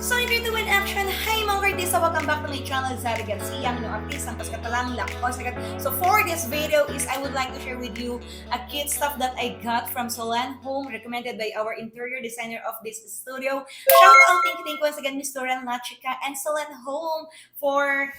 So, if you're doing action, hi mga artista, welcome back to my channel, Zari Garcia, no artist, ang kaskatalang lakos. So, for this video is I would like to share with you a cute stuff that I got from Solan Home, recommended by our interior designer of this studio. Shout out, thank you once again, Ms. Doran Lachika and Solan Home for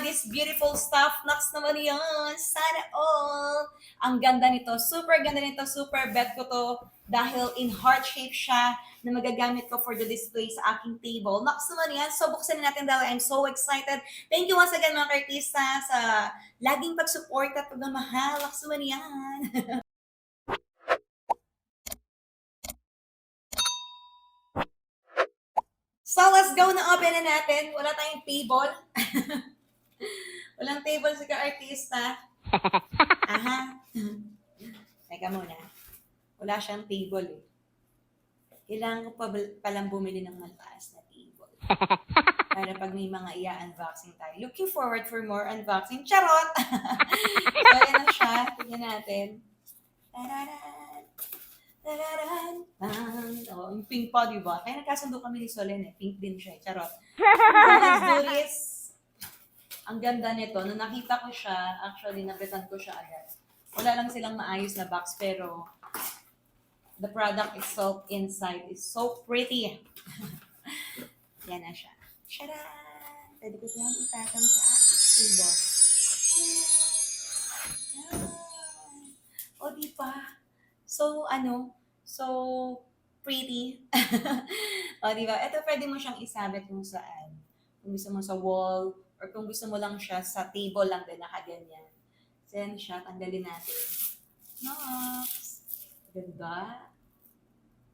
this beautiful stuff. Naks naman yan, sana all. Ang ganda nito, super ganda nito, super bet ko to dahil in heart shape siya na magagamit ko for the display sa aking table. Naks naman yan. So, buksan na natin dahil I'm so excited. Thank you once again mga artista sa laging pag-support at pagmamahal. Naks naman yan. So, let's go na open na natin. Wala tayong table. Walang table sa ka-artista. Aha. Teka muna. Wala siyang table eh. Kailangan ko palang bumili ng mataas na table. Para pag may mga i-unboxing tayo. Looking forward for more unboxing. Charot! So, ayan na siya. Tignan natin. Tararan! Tararan! Oh, yung pink pa, diba? Kaya nagkasundo kami ni Solen eh. Pink din siya. Charot. So, let's do this. Ang ganda nito. Nung nakita ko siya, actually, napretan ko siya agad. Wala lang silang maayos na box, pero the product itself inside is so pretty. Yan na siya. Sharan! Pwede ko siyang itatang sa aking table. O, diba? So, so pretty. O, diba? Ito pwede mo siyang isabit kung saan. Kung gusto mo sa wall, or kung gusto mo lang siya sa table lang din, nakaganyan. So, yan siya. Tanggalin natin. Knocks. Ganda.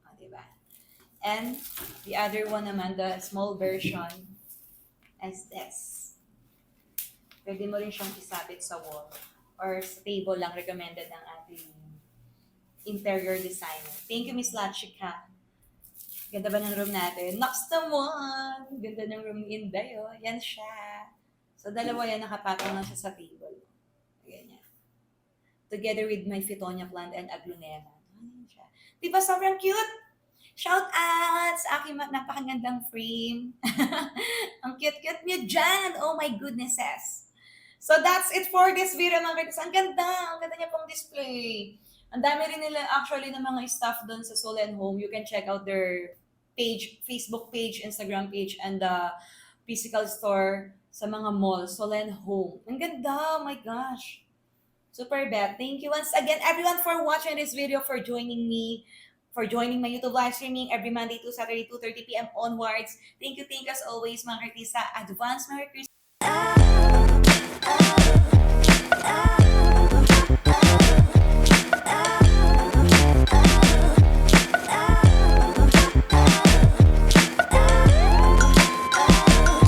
O, diba? And the other one naman, the small version, is this. Pwede mo rin siyang isabit sa wall or sa table lang, recommended ng ating interior designer. Thank you, Miss Lachika. Ganda ba ng room natin? Next naman! Ganda ng room ni Inday, oh. Yan siya. So, dalawa yan, nakapatong lang siya sa table. Ganyan. Together with my Fittonia plant and aglonema. Ayan siya. Diba sobrang cute? Shout out sa aking napakagandang frame. Ang cute-cute niyo dyan. Oh my goodnesses. So that's it for this video mga kaibigan. Ang ganda niya pong display. Ang dami rin nila actually ng mga staff doon sa Solan Home. You can check out their page, Facebook page, Instagram page, and the physical store sa mga mall, Solan Home. Ang ganda, oh my gosh. Super bet. Thank you once again everyone for watching this video, for joining me, for joining my YouTube live streaming every Monday to Saturday, 2:30 p.m. onwards. Thank you as always mga artista. Advance Merry Christmas.